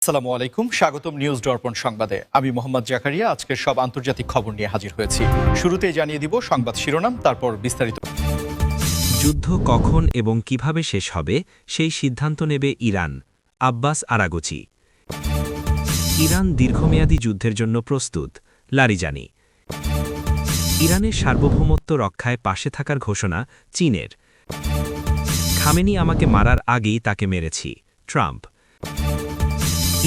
আসসালামু আলাইকুম, স্বাগতম নিউজ দর্পণ সংবাদে। আমি মোহাম্মদ জাকারিয়া আজকের সব আন্তর্জাতিক খবর নিয়ে হাজির হয়েছি। শুরুতেই জানিয়ে দিব সংবাদ শিরোনাম, তারপর বিস্তারিত। যুদ্ধ কখন এবং কিভাবে শেষ হবে সেই সিদ্ধান্ত নেবে ইরান, আব্বাস আরাগচি। ইরান দীর্ঘমেয়াদী যুদ্ধের জন্য প্রস্তুত, লারিজানি। ইরানের সার্বভৌমত্ব রক্ষায় পাশে থাকার ঘোষণা চীনের। খামেনি আমাকে মারার আগেই তাকে মেরেছি, ট্রাম্প।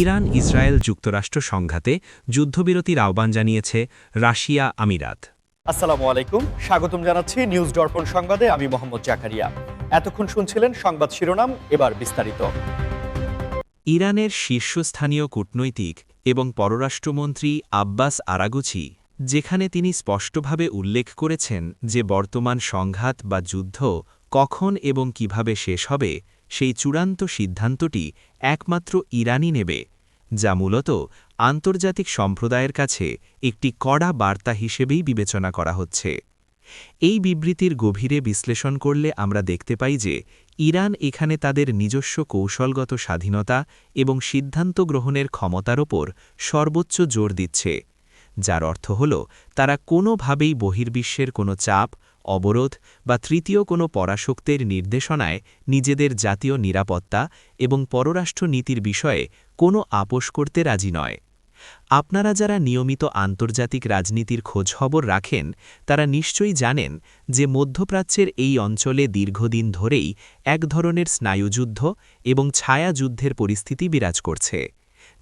ইরান ইসরায়েল যুক্তরাষ্ট্র সংঘাতে যুদ্ধবিরতির আহ্বান জানিয়েছে রাশিয়া আমিরাত। আসসালামু আলাইকুম, স্বাগতম জানাচ্ছি নিউজ দর্পণ সংবাদে। আমি মোহাম্মদ জাকারিয়া। এতক্ষণ শুনছিলেন সংবাদ শিরোনাম, এবার বিস্তারিত। ইরানের শীর্ষস্থানীয় কূটনৈতিক এবং পররাষ্ট্রমন্ত্রী আব্বাস আরাগচি, যেখানে তিনি স্পষ্টভাবে উল্লেখ করেছেন যে বর্তমান সংঘাত বা যুদ্ধ কখন এবং কিভাবে শেষ হবে সেই চূড়ান্ত সিদ্ধান্তটি একমাত্র ইরানই নেবে, যা মূলত আন্তর্জাতিক সম্প্রদায়ের কাছে একটি কড়া বার্তা হিসেবেই বিবেচনা করা হচ্ছে। এই বিবৃতির গভীরে বিশ্লেষণ করলে আমরা দেখতে পাই যে ইরান এখানে তাদের নিজস্ব কৌশলগত স্বাধীনতা এবং সিদ্ধান্ত গ্রহণের ক্ষমতার ওপর সর্বোচ্চ জোর দিচ্ছে, যার অর্থ হল তারা কোনোভাবেই বহির্বিশ্বের কোনো চাপ, অবরোধ বা তৃতীয় কোনো পরাশক্তির নির্দেশনায় নিজেদের জাতীয় নিরাপত্তা এবং পররাষ্ট্র নীতির বিষয়ে কোনো আপোস করতে রাজি নয়। আপনারা যারা নিয়মিত আন্তর্জাতিক রাজনীতির খোঁজখবর রাখেন তারা নিশ্চয়ই জানেন যে মধ্যপ্রাচ্যের এই অঞ্চলে দীর্ঘদিন ধরেই এক ধরনের স্নায়ুযুদ্ধ এবং ছায়াযুদ্ধের পরিস্থিতি বিরাজ করছে,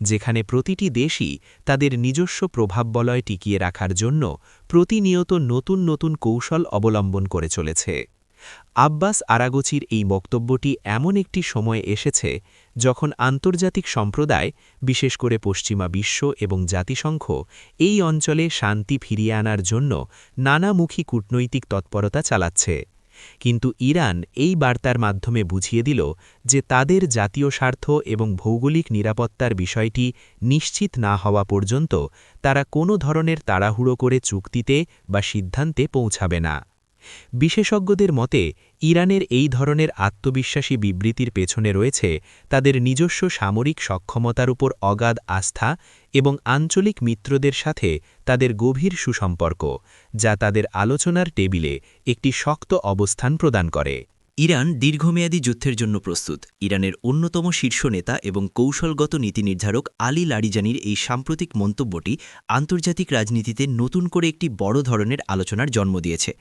যেখানে প্রতিটি দেশই তাদের নিজস্ব প্রভাববলয় টিকিয়ে রাখার জন্য প্রতিনিয়ত নতুন নতুন কৌশল অবলম্বন করে চলেছে। আব্বাস আরাগচির এই বক্তব্যটি এমন একটি সময়ে এসেছে যখন আন্তর্জাতিক সম্প্রদায়, বিশেষ করে পশ্চিমা বিশ্ব এবং জাতিসংঘ, এই অঞ্চলে শান্তি ফিরিয়ে আনার জন্য নানামুখী কূটনৈতিক তৎপরতা চালাচ্ছে। কিন্তু ইরান এই বার্তার মাধ্যমে বুঝিয়ে দিল যে তাদের জাতীয় স্বার্থ এবং ভৌগোলিক নিরাপত্তার বিষয়টি নিশ্চিত না হওয়া পর্যন্ত তারা কোনো ধরনের তাড়াহুড়ো করে চুক্তিতে বা সিদ্ধান্তে পৌঁছাবে না। বিশেষজ্ঞদের মতে ইরানের এই ধরনের আত্মবিশ্বাসী বিবৃতির পেছনে রয়েছে তাদের নিজস্ব সামরিক সক্ষমতার উপর অগাধ আস্থা এবং আঞ্চলিক মিত্রদের সাথে তাদের গভীর সুসম্পর্ক, যা তাদের আলোচনার টেবিলে একটি শক্ত অবস্থান প্রদান করে। ইরান দীর্ঘমেয়াদী যুদ্ধের জন্য প্রস্তুত। ইরানের অন্যতম শীর্ষ নেতা এবং কৌশলগত নীতি নির্ধারক আলী লারিজানির এই সাম্প্রতিক মন্তব্যটি আন্তর্জাতিক রাজনীতিতে নতুন করে একটি বড় ধরনের আলোচনার জন্ম দিয়েছে,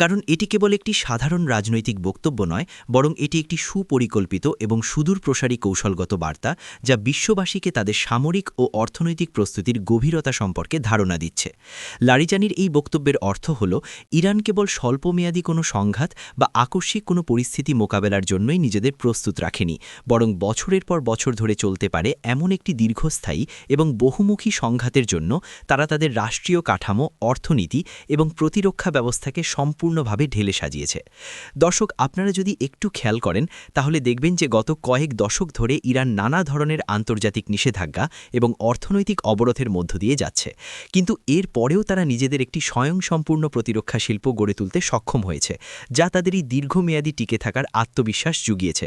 কারণ এটি কেবল একটি সাধারণ রাজনৈতিক বক্তব্য নয়, বরং এটি একটি সুপরিকল্পিত এবং সুদূরপ্রসারী কৌশলগত বার্তা, যা বিশ্ববাসীকে তাদের সামরিক ও অর্থনৈতিক প্রস্তুতির গভীরতা সম্পর্কে ধারণা দিচ্ছে। লারিজানির এই বক্তব্যের অর্থ হল ইরান কেবল স্বল্পমেয়াদী কোনো সংঘাত বা আকস্মিক কোনো পরিস্থিতি মোকাবেলার জন্যই নিজেদের প্রস্তুত রাখেনি, বরং বছরের পর বছর ধরে চলতে পারে এমন একটি দীর্ঘস্থায়ী এবং বহুমুখী সংঘাতের জন্য তারা তাদের রাষ্ট্রীয় কাঠামো, অর্থনীতি এবং প্রতিরক্ষা ব্যবস্থাকে সম্পূর্ণভাবে ঢেলে সাজিয়েছে। দর্শক, আপনারা যদি একটু খেয়াল করেন তাহলে দেখবেন যে গত কয়েক দশক ধরে ইরান নানা ধরনের আন্তর্জাতিক নিষেধাজ্ঞা এবং অর্থনৈতিক অবরোধের মধ্য দিয়ে যাচ্ছে, কিন্তু এর পরেও তারা নিজেদের একটি স্বয়ংসম্পূর্ণ প্রতিরক্ষা শিল্প গড়ে তুলতে সক্ষম হয়েছে, যা তাদের এই দীর্ঘমেয়াদী টিকে থাকার আত্মবিশ্বাস জুগিয়েছে।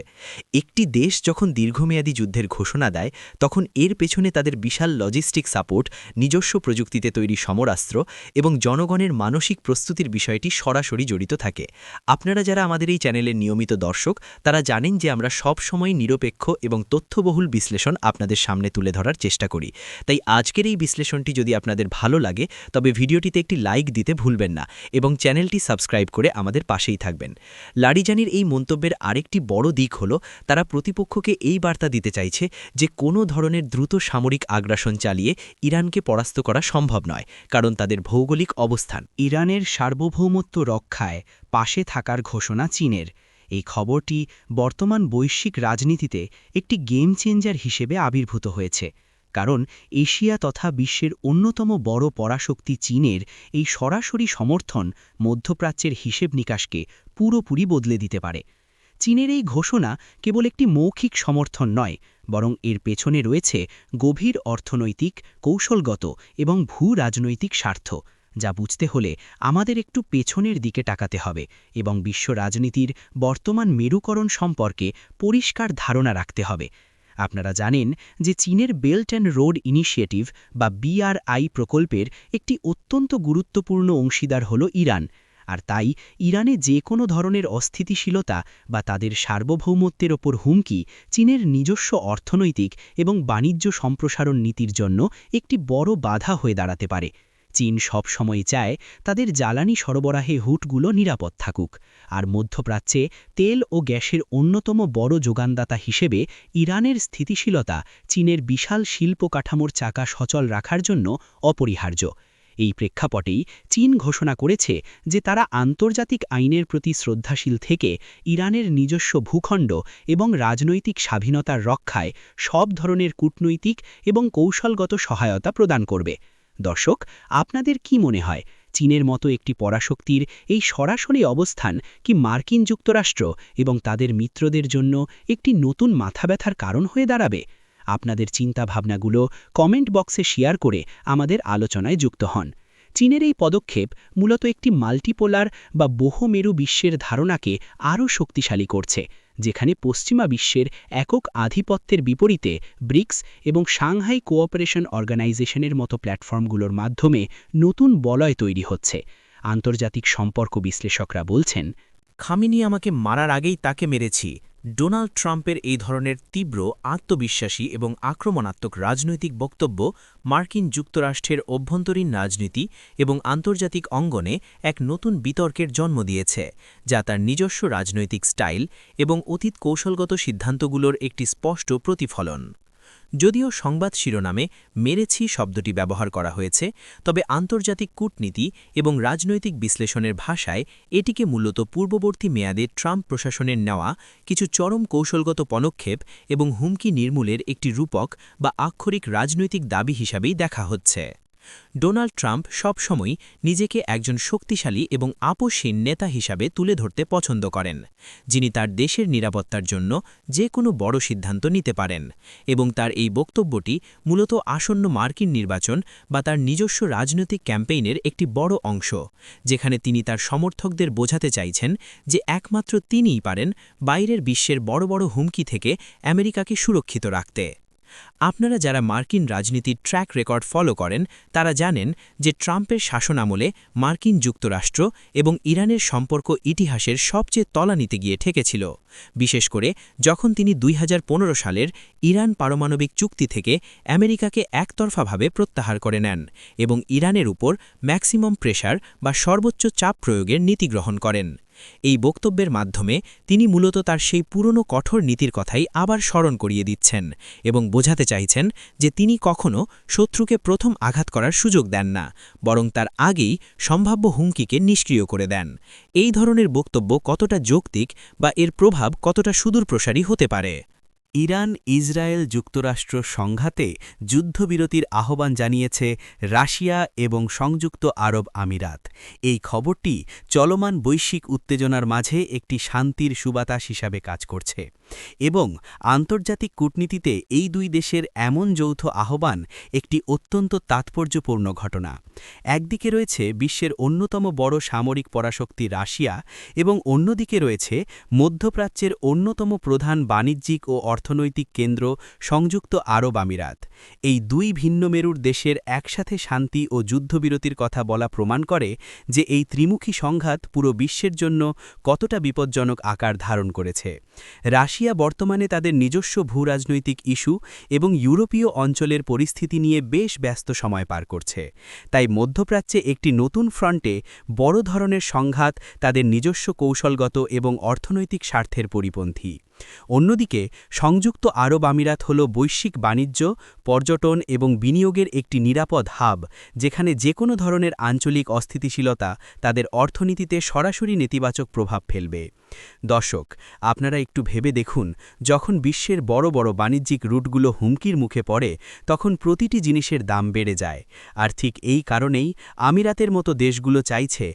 একটি দেশ যখন দীর্ঘমেয়াদী যুদ্ধের ঘোষণা দেয় তখন এর পেছনে তাদের বিশাল লজিস্টিক সাপোর্ট, নিজস্ব প্রযুক্তিতে তৈরি সমরাস্ত্র এবং জনগণের মানসিক প্রস্তুতির বিষয়টি সরাসরি জড়িত থাকে। আপনারা যারা আমাদের এই চ্যানেলের নিয়মিত দর্শক তারা জানেন যে আমরা সব সময় নিরপেক্ষ এবং তথ্যবহুল বিশ্লেষণ আপনাদের সামনে তুলে ধরার চেষ্টা করি। তাই আজকের এই বিশ্লেষণটি যদি আপনাদের ভালো লাগে তবে ভিডিওটিতে একটি লাইক দিতে ভুলবেন না এবং চ্যানেলটি সাবস্ক্রাইব করে আমাদের পাশেই থাকবেন। লারিজানির এই মন্তব্যের আরেকটি বড় দিক হল তারা প্রতিপক্ষকে এই বার্তা দিতে চাইছে যে কোনো ধরনের দ্রুত সামরিক আগ্রাসন চালিয়ে ইরানকে পরাস্ত করা সম্ভব নয়, কারণ তাদের ভৌগোলিক অবস্থান। ইরানের সার্বভৌমত্ব রক্ষায় পাশে থাকার ঘোষণা চীনের। এই খবরটি বর্তমান বৈশ্বিক রাজনীতিতে একটি গেম চেঞ্জার হিসেবে আবির্ভূত হয়েছে, কারণ এশিয়া তথা বিশ্বের অন্যতম বড় পরাশক্তি চীনের এই সরাসরি সমর্থন মধ্যপ্রাচ্যের হিসেব নিকাশকে পুরোপুরি বদলে দিতে পারে। চীনের এই ঘোষণা কেবল একটি মৌখিক সমর্থন নয়, বরং এর পেছনে রয়েছে গভীর অর্থনৈতিক, কৌশলগত এবং ভূ-রাজনৈতিক স্বার্থ, যা বুঝতে হলে আমাদের একটু পেছনের দিকে তাকাতে হবে এবং বিশ্ব রাজনীতির বর্তমান মেরুকরণ সম্পর্কে পরিষ্কার ধারণা রাখতে হবে। আপনারা জানেন যে চীনের বেল্ট অ্যান্ড রোড ইনিশিয়েটিভ বা BRI প্রকল্পের একটি অত্যন্ত গুরুত্বপূর্ণ অংশীদার হল ইরান, আর তাই ইরানে যে কোনো ধরনের অস্থিতিশীলতা বা তাদের সার্বভৌমত্বের ওপর হুমকি চীনের নিজস্ব অর্থনৈতিক এবং বাণিজ্য সম্প্রসারণ নীতির জন্য একটি বড় বাধা হয়ে দাঁড়াতে পারে। চীন সবসময় চায় তাদের জ্বালানি সরবরাহে হুটগুলো নিরাপদ থাকুক, আর মধ্যপ্রাচ্যে তেল ও গ্যাসের অন্যতম বড় যোগানদাতা হিসেবে ইরানের স্থিতিশীলতা চীনের বিশাল শিল্প কাঠামোর চাকা সচল রাখার জন্য অপরিহার্য। এই প্রেক্ষাপটেই চীন ঘোষণা করেছে যে তারা আন্তর্জাতিক আইনের প্রতি শ্রদ্ধাশীল থেকে ইরানের নিজস্ব ভূখণ্ড এবং রাজনৈতিক স্বাধীনতার রক্ষায় সব ধরনের কূটনৈতিক এবং কৌশলগত সহায়তা প্রদান করবে। দর্শক, আপনাদের কি মনে হয়, চীনের মতো একটি পরাশক্তির এই সরাসরি অবস্থান কি মার্কিন যুক্তরাষ্ট্র এবং তাদের মিত্রদের জন্য একটি নতুন মাথাব্যথার কারণ হয়ে দাঁড়াবে? আপনাদের চিন্তাভাবনাগুলো কমেন্ট বক্সে শেয়ার করে আমাদের আলোচনায় যুক্ত হন। চীনের এই পদক্ষেপ মূলত একটি মাল্টিপোলার বা বহুমেরু বিশ্বের ধারণাকে আরও শক্তিশালী করছে, যেখানে পশ্চিমা বিশ্বের একক আধিপত্যের বিপরীতে ব্রিক্স এবং সাংহাই কোঅপারেশন অর্গানাইজেশনের মতো প্ল্যাটফর্মগুলোর মাধ্যমে নতুন বলয় তৈরি হচ্ছে। আন্তর্জাতিক সম্পর্ক বিশ্লেষকরা বলছেন, খামেনি আমাকে মারার আগেই তাকে মেরেছি। ডোনাল্ড ট্রাম্পের এই ধরনের তীব্র, আত্মবিশ্বাসী এবং আক্রমণাত্মক রাজনৈতিক বক্তব্য মার্কিন যুক্তরাষ্ট্রের অভ্যন্তরীণ রাজনীতি এবং আন্তর্জাতিক অঙ্গনে এক নতুন বিতর্কের জন্ম দিয়েছে, যা তার নিজস্ব রাজনৈতিক স্টাইল এবং অতীত কৌশলগত সিদ্ধান্তগুলোর একটি স্পষ্ট প্রতিফলন। যদিও সংবাদ শিরোনামে মেরেছি শব্দটি ব্যবহার করা হয়েছে, তবে আন্তর্জাতিক কূটনীতি এবং রাজনৈতিক বিশ্লেষণের ভাষায় এটিকে মূলত পূর্ববর্তী মেয়াদে ট্রাম্প প্রশাসনের নেওয়া কিছু চরম কৌশলগত পদক্ষেপ এবং হুমকি নির্মূলের একটি রূপক বা আক্ষরিক রাজনৈতিক দাবি হিসাবেই দেখা হচ্ছে। ডোনাল্ড ট্রাম্প সবসময়ই নিজেকে একজন শক্তিশালী এবং আপোষহীন নেতা হিসাবে তুলে ধরতে পছন্দ করেন, যিনি তার দেশের নিরাপত্তার জন্য যে কোনো বড় সিদ্ধান্ত নিতে পারেন, এবং তার এই বক্তব্যটি মূলত আসন্ন মার্কিন নির্বাচন বা তার নিজস্ব রাজনৈতিক ক্যাম্পেইনের একটি বড় অংশ, যেখানে তিনি তার সমর্থকদের বোঝাতে চাইছেন যে একমাত্র তিনিই পারেন বাইরের বিশ্বের বড় বড় হুমকি থেকে আমেরিকাকে সুরক্ষিত রাখতে। আপনারা যারা মার্কিন রাজনীতির ট্র্যাক রেকর্ড ফলো করেন তারা জানেন যে ট্রাম্পের শাসনামলে মার্কিন যুক্তরাষ্ট্র এবং ইরানের সম্পর্ক ইতিহাসের সবচেয়ে তলানিতে গিয়ে ঠেকেছিল, বিশেষ করে যখন তিনি 2015 সালের ইরান পারমাণবিক চুক্তি থেকে আমেরিকাকে একতরফাভাবে প্রত্যাহার করে নেন এবং ইরানের উপর ম্যাক্সিমাম প্রেসার বা সর্বোচ্চ চাপ প্রয়োগের নীতি গ্রহণ করেন। এই বক্তব্যের মাধ্যমে তিনি মূলত তার সেই পুরনো কঠোর নীতির কথাই আবার স্মরণ করিয়ে দিচ্ছেন এবং বোঝাতে চাইছেন যে তিনি কখনও শত্রুকে প্রথম আঘাত করার সুযোগ দেন না, বরং তার আগেই সম্ভাব্য হুমকিকে নিষ্ক্রিয় করে দেন। এই ধরনের বক্তব্য কতটা যৌক্তিক বা এর প্রভাব কতটা সুদূরপ্রসারী হতে পারে? ইরান ইসরায়েল যুক্তরাষ্ট্র সংঘাতে যুদ্ধবিরতির আহ্বান জানিয়েছে রাশিয়া এবং সংযুক্ত আরব আমিরাত। এই খবরটি চলমান বৈশ্বিক উত্তেজনার মাঝে একটি শান্তির সুবাতাস হিসাবে কাজ করছে এবং আন্তর্জাতিক কূটনীতিতে এই দুই দেশের এমন যৌথ আহ্বান একটি অত্যন্ত তাৎপর্যপূর্ণ ঘটনা। একদিকে রয়েছে বিশ্বের অন্যতম বড় সামরিক পরাশক্তি রাশিয়া এবং অন্যদিকে রয়েছে মধ্যপ্রাচ্যের অন্যতম প্রধান বাণিজ্যিক ও অর্থনৈতিক কেন্দ্র সংযুক্ত আরব আমিরাত। এই দুই ভিন্ন মেরুর দেশের একসাথে শান্তি ও যুদ্ধবিরতির কথা বলা প্রমাণ করে যে এই ত্রিমুখী সংঘাত পুরো বিশ্বের জন্য কতটা বিপজ্জনক আকার ধারণ করেছে। রাশিয়া বর্তমানে তাদের নিজস্ব ভূরাজনৈতিক ইস্যু এবং ইউরোপীয় অঞ্চলের পরিস্থিতি নিয়ে বেশ ব্যস্ত সময় পার করছে, তাই মধ্যপ্রাচ্যে একটি নতুন ফ্রন্টে বড় ধরনের সংঘাত তাদের নিজস্ব কৌশলগত এবং অর্থনৈতিক স্বার্থের পরিপন্থী। অন্যদিকে সংযুক্ত আরব আমিরাত হল বৈশ্বিক বাণিজ্য, পর্যটন এবং বিনিয়োগের একটি নিরাপদ হাব, যেখানে যে কোনো ধরনের আঞ্চলিক অস্থিতিশীলতা তাদের অর্থনীতিতে সরাসরি নেতিবাচক প্রভাব ফেলবে। দর্শক, আপনারা একটু ভেবে দেখুন, যখন বিশ্বের বড় বড় বাণিজ্যিক রুটগুলো হুমকির মুখে পড়ে তখন প্রতিটি জিনিসের দাম বেড়ে যায়, আর ঠিক এই কারণেই আমিরাতের মতো দেশগুলো চাইছে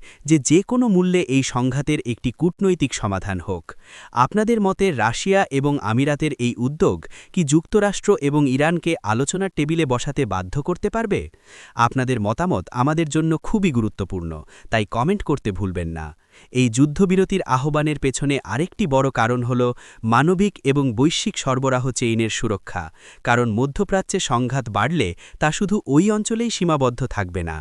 যে কোনো মূল্যে এই সংঘাতের একটি কূটনৈতিক সমাধান হোক। আপনাদের মতে রাশিয়া এবং আমিরাতের এই উদ্যোগ কি যুক্তরাষ্ট্র এবং ইরানকে আলোচনার টেবিলে বসাতে বাধ্য করতে পারবে? আপনাদের মতামত আমাদের জন্য খুবই গুরুত্বপূর্ণ, তাই কমেন্ট করতে ভুলবেন না। এই যুদ্ধবিরতির আহ্বানের পেছনে আরেকটি বড় কারণ হল মানবিক এবং বৈশ্বিক সরবরাহ চেইনের সুরক্ষা, কারণ মধ্যপ্রাচ্যে সংঘাত বাড়লে তা শুধু ওই অঞ্চলেই সীমাবদ্ধ থাকবে না।